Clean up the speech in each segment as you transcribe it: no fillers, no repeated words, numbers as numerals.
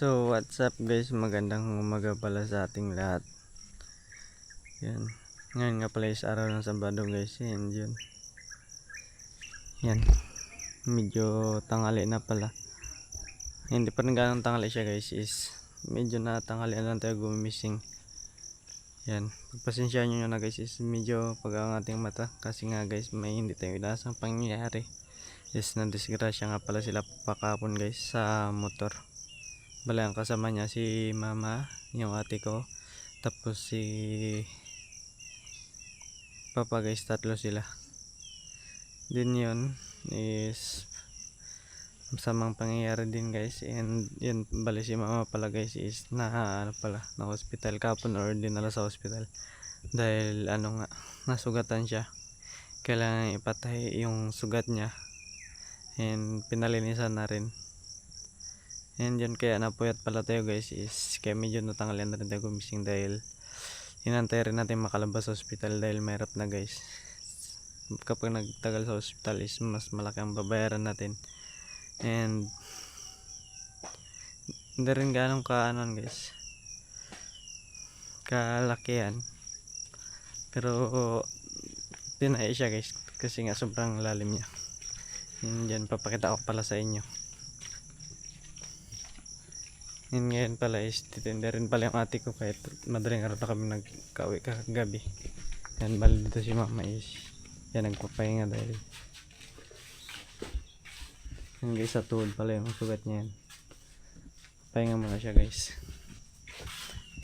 So what's up guys, magandang umaga pala sa ating lahat. Yan, ngayon nga pala is araw ng Sabado guys. Yan yun. Yan, medyo tanghali na pala. Hindi pa rin ganang tanghali siya guys, is medyo na tanghali na lang tayo gumising. Yan, pagpasensya nyo na guys, is medyo pag ang ating mata kasi nga guys may hindi tayo inasang pangyayari. Is nadisgrasya nga pala sila pakapon guys sa motor. Bala ang kasama niya si mama, yung ate ko, tapos si papa guys, tatlo sila. Din yun is masamang pangyayari din guys. And yun, bali si mama pala guys is na hospital kapon, or dinala sa hospital dahil nga, nasugatan siya. Kailangan ipatay yung sugat niya and pinalinisan na rin. And yun, kaya napuyat pala tayo guys, is kaya medyo natangalian na rin tayo gumising dahil inantay rin natin makalabas sa hospital dahil mahirap na guys. Kapag nagtagal sa hospital is mas malaki ang babayaran natin. And hindi rin ganong guys, kalakihan, pero tinay siya guys kasi nga sobrang lalim niya. Yan, papakita ko pala sa inyo. Yan, ngayon pala is titinda rin pala yung ate ko kahit madaling araw na kami nagkauwi kagabi. Yan, bali dito si mama is yan, nagpapahinga dahil yan guys, sa tuhod pala yung sugat niya. Yan, pahinga muna siya guys.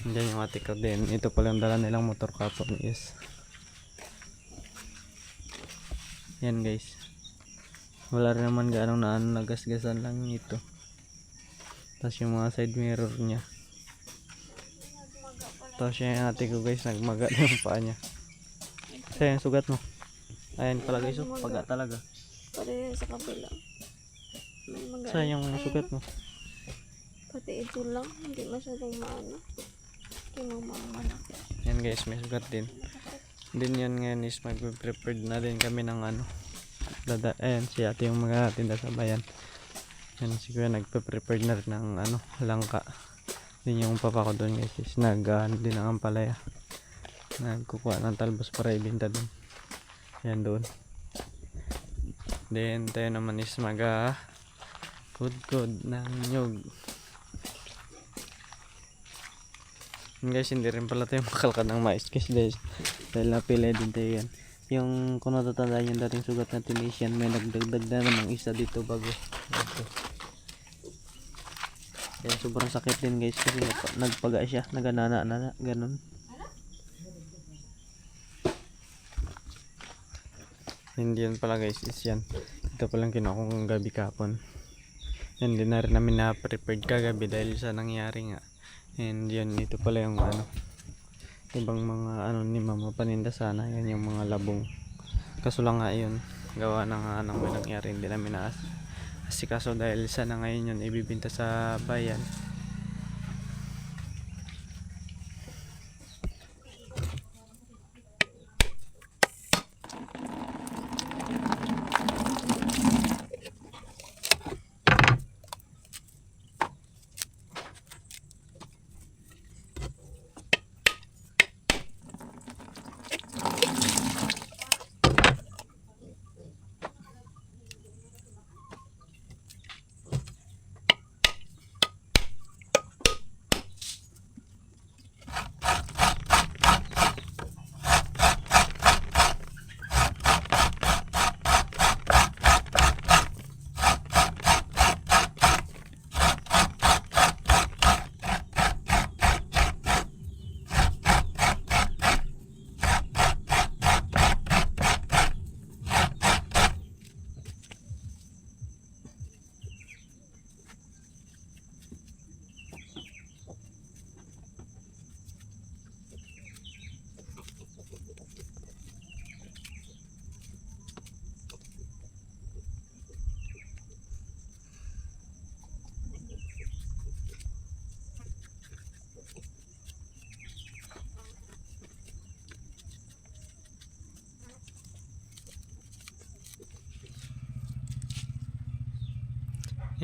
Yan yung ate ko din. Ito pala yung dala nilang motor kapon is yan guys, wala rin naman ganong nagasgasan lang ito. Tapos yung mga side mirror niya. Tapos yung ate ko guys, nagmaga na yung paa niya. Kasi yung sugat mo. Ayan pala guys, paga talaga. Pati sa kabila. Saan yung sugat mo? Pati ito lang, hindi masyadong maano. Kimamamana. Yan guys, may sugat din. Din yan ngayon is mag-prepared na din kami ng ayan, si ate yung magatinda sa bayan. Yan, si kuya nagpe-prepare na rin ng langka. Din yung papa ko doon guys is din ang ampalaya, nagkukuha ng talbos para ibenta doon. Yan doon. Then tayo naman is kudkod ng nyug. Yan guys, hindi rin pala tayo makalkad ng mais guys dahil napilay din tayo yan. Yung kung natatandaan yung dating sugat natin is yan, may nagdagdag na namang isa dito bago ito. Kaya sobrang sakit din guys kasi nagpaga siya, naganana na ganun. Hindi yan pala guys, is yan, ito palang kinuha kong gabi kapon. And din na rin namin na prepared kagabi dahil sa nangyari nga. And yan, ito pala yung ibang mga ni mama paninda sana. Yan yung mga labong, kaso lang nga yun, gawa na nga may nangyari, hindi namin asikaso dahil sana ngayon yun ibibinta sa bayan.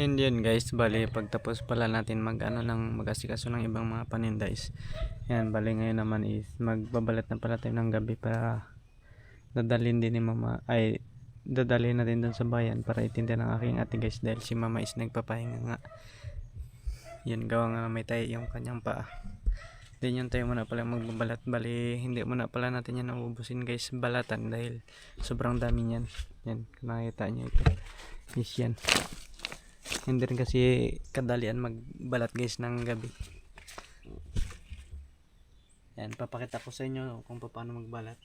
And yun guys, bali pagtapos pala natin mag-asikaso ng ibang mga paninda is yan, bali ngayon naman is magbabalat na pala tayo ng gabi para dadalhin din ni mama, ay dadalhin natin dun sa bayan para itinda ng aking ate guys, dahil si mama is nagpapahinga nga. Yan, gawa nga may tayo yung kanyang paa. Then yun, tayo muna pala magbabalat. Bali hindi muna pala natin yan naubusin guys, balatan, dahil sobrang dami niyan. Yan, nakita nyo ito is yan. Hindi rin kasi kadalian magbalat guys ng gabi. Yan, papakita ko sa inyo kung paano magbalat.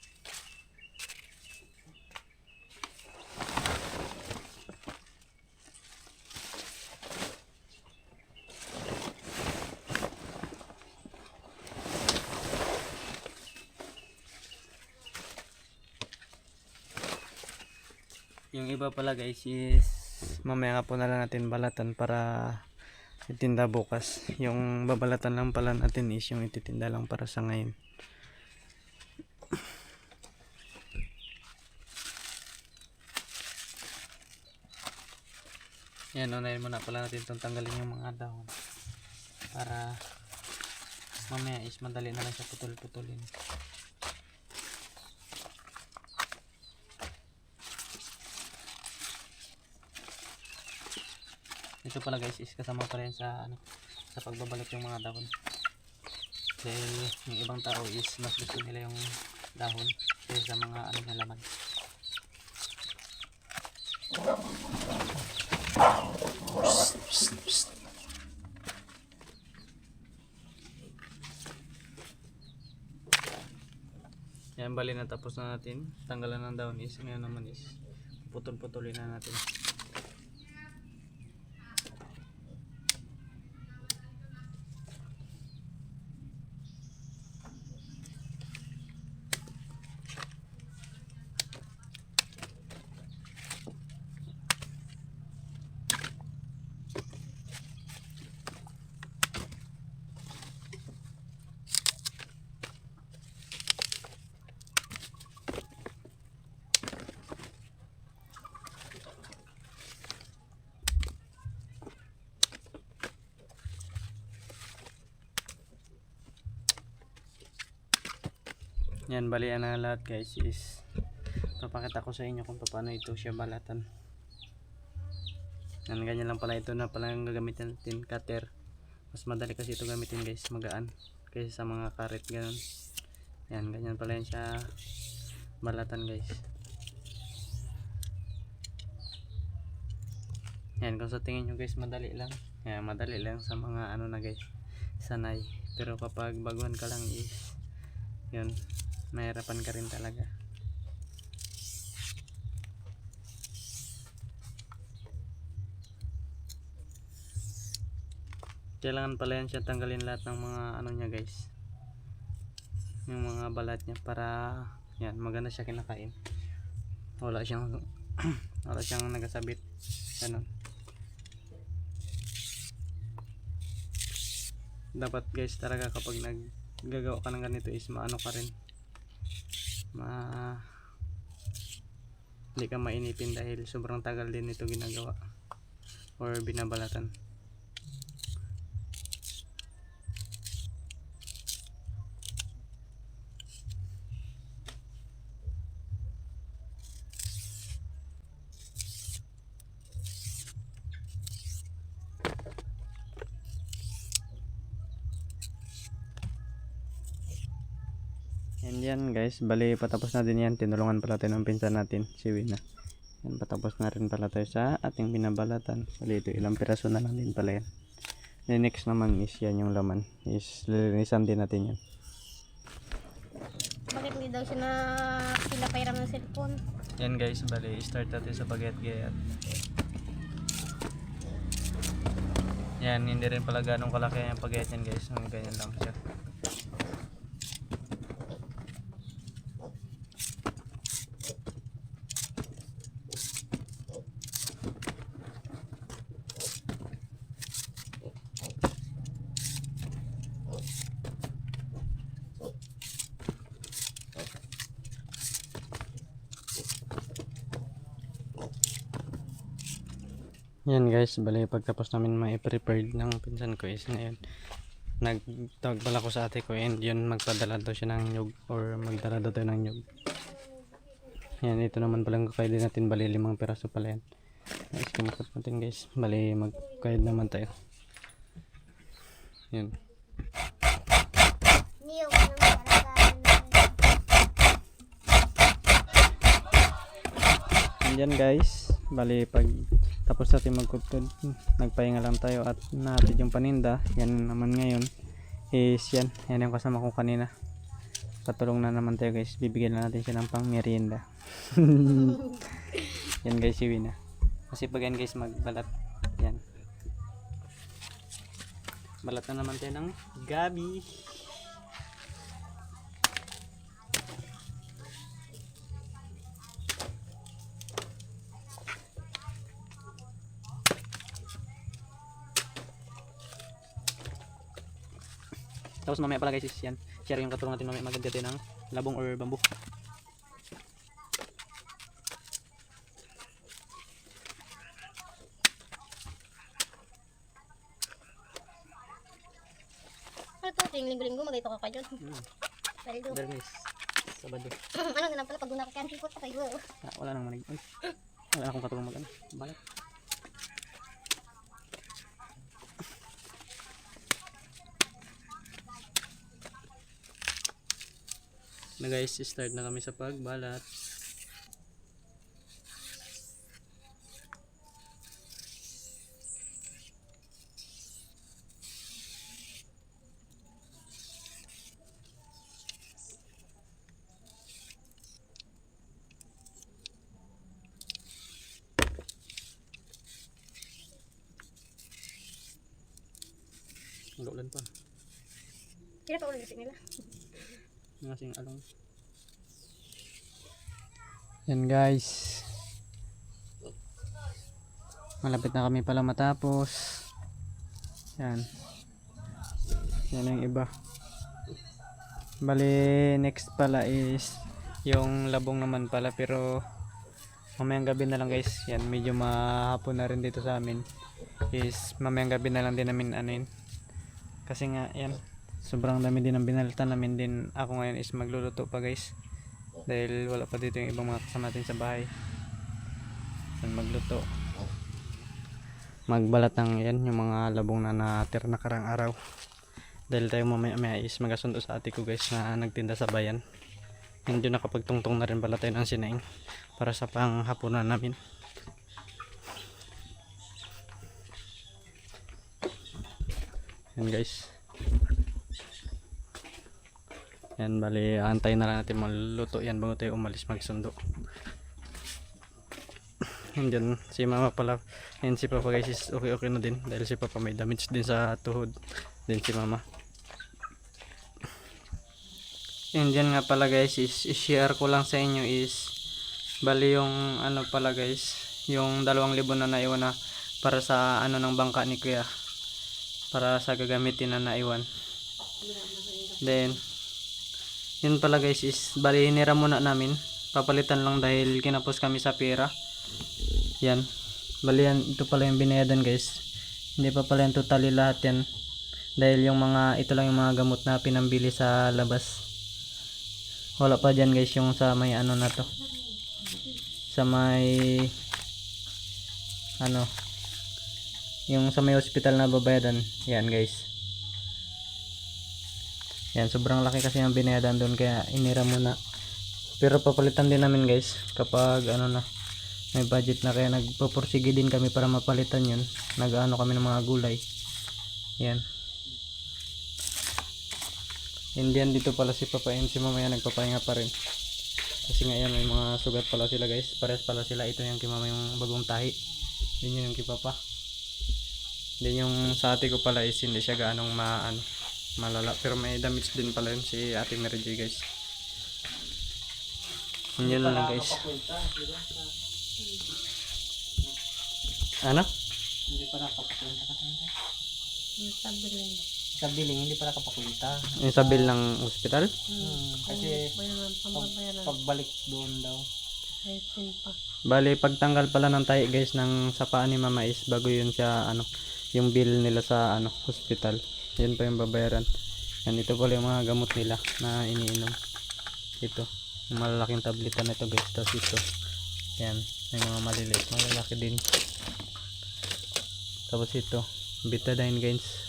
Yung iba pala guys is mamaya po na lang natin balatan para itinda bukas. Yung babalatan lang pala natin is yung ititinda lang para sa ngayon. Yan, unahin muna pala natin itong tanggalin yung mga dahon para mamaya is madali na lang siya putol-putulin. Ito pala guys is kasama pa rin sa sa pagbabalot yung mga dahon. Dahil yung ibang tao is mas gusto nila yung dahon kaysa sa mga na laman. Yan, bali na tapos na natin tanggalan ng dahon is ngayon naman is putol-putulin na natin. Yan, bali na lahat guys is papakita ko sa inyo kung paano ito siya balatan. Yan, ganyan lang pala ito na pala yung gagamitin natin, cutter. Mas madali kasi ito gamitin guys, magaan kaysa sa mga karet ganun. Yan, ganyan pala yan siya balatan guys. Yan, kung sa tingin nyo guys madali lang, yan, madali lang sa mga na guys, sanay. Pero kapag baguhan ka lang is yun, mahirapan ka rin talaga. Kailangan pala yan siya tanggalin lahat ng mga niya guys, yung mga balat niya, para yan maganda siya kinakain. Wala siyang wala siyang nagasabit ganun. Dapat guys talaga kapag naggagawa ka ng ganito is maano ka rin, hindi ka mainipin dahil sobrang tagal din ito ginagawa or binabalatan. And yan guys, bali patapos na din yan. Tinulungan pala tayo ng pinsan natin, si Wina. Yan, patapos na rin pala tayo sa ating binabalatan. Bali ito, ilang piraso na lang din pala yan. Then next naman is yan yung laman, is lilinisan din natin yan. Bakit hindi daw siya na pinapairam ng cellphone? Yan guys, bali start natin sa pagayat-gayat. Yan, hindi rin pala ganong kalaki yung pagayat yan guys, ganyan lang siya. Yan guys, bali pagtapos namin ma-prepared ng pinsan ko is ngayon nagtawag pala ko sa ate ko and yun magpadala daw siya ng nyug or magdala daw tayo ng nyug. Yan, ito naman palang kakaidin natin, bali 5 piraso pala yan. Guys, kumakot natin guys, bali magkaid naman tayo. Yan. Niyog ng alagaan ng Yan guys, bali pag tapos natin magkudkod, nagpahinga lang tayo at natin yung paninda. Yan naman ngayon is yan yung kasama ko kanina. Patulong na naman tayo guys, bibigyan na natin siya ng pang merienda. Yan guys, si Wina kasi pag yan guys magbalat, yan balat na naman tayo ng gabi. Tapos mamaya pala guys is yan, share yung katulong natin mamaya maganda tayo ng labong or bamboo. ano to? Tuwing linggo-linggo magayto ka kayo. Paldo. Bernis, Sabado. Ano nga pala pag guna ka kaya sipot pa kayo. Wala nang manig. Uy, wala akong katulong mag ano, balat. Na guys, start na kami sa pagbalat. Ulan pa. Kira pa ulit kasi nila. Ngasing along. Yan guys, malapit na kami pala matapos. Yan yung iba. Bali next pala is yung labong naman pala, pero mamayang gabi na lang guys. Yan, medyo mahapon na rin dito sa amin, is mamayang gabi na lang din namin anuin kasi nga yan sobrang dami din ang binalta namin. Din ako ngayon is magluluto pa guys dahil wala pa dito yung ibang mga kasama natin sa bahay. Yan, magluto, magbalat ng yan yung mga labong na natir na karang araw, dahil tayo mamaya is magasundo sa ate ko guys na nagtinda sa bayan. Hindi nakapagtungtong na rin pala tayo ng sinaing para sa panghapunan namin. Yan guys, yan bali antayin na lang natin maluto yan bago tayo umalis magsundo. And yan si mama pala, and si papa guys is okay na din dahil si papa may damage din sa tuhod din si mama. And yan nga pala guys is share ko lang sa inyo is bali yung ano pala guys, yung 2,000 na naiwan na para sa ano ng bangka ni kuya, para sa gagamitin na naiwan. Then yun pala guys is bali hinira muna namin, papalitan lang dahil kinapos kami sa pera. Yan, bali yan, ito pala yung binayadan guys, hindi pa pala yung totally lahat yan dahil yung mga ito lang yung mga gamot na pinambili sa labas. Wala pa dyan guys yung sa may ano na to, sa may ano, yung sa may hospital na babayadan. Yan guys, yan sobrang laki kasi ang binayadan doon kaya inira muna, pero papalitan din namin guys kapag ano na may budget na, kaya nagpupursige din kami para mapalitan yun. Nag-ano kami ng mga gulay. Yan, hindi yan dito pala si papa and si mama yan nagpapahinga pa rin kasi nga yan may mga sugat pala sila guys, pares pala sila. Ito yung kay mama yung bagong tahi, yun yung kay papa. Then yung sa ate ko pala is hindi siya gaanong malala, pero may damage din pala yun si ate Mary J guys. Yun lang guys. Ano? Hindi pa nakapapunta ka saan? Yung tabiling. Sa billing, hindi pa nakapapunta. Yung sa bill ng hospital? Kasi Bayaran, pambabayaran. pagbalik doon daw. Ayun pa. Bali, pagtanggal pala ng tahi guys ng sa paa ni Mama is bago yun siya yung bill nila sa hospital. Yan pa yung babayaran. Yan, ito pala yung mga gamot nila na iniinom. Ito, yung malalaking tableta na ito guys. Tapos ito, yan, may mga maliliit, malalaki din. Tapos ito, betadine guys.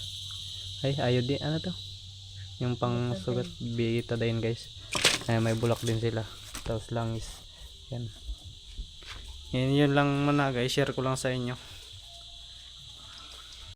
Ay, iodine, ano to? Yung pang sugat, betadine guys. Ay, may bulak din sila. Tapos langis. Yan. Yun lang muna guys, share ko lang sa inyo.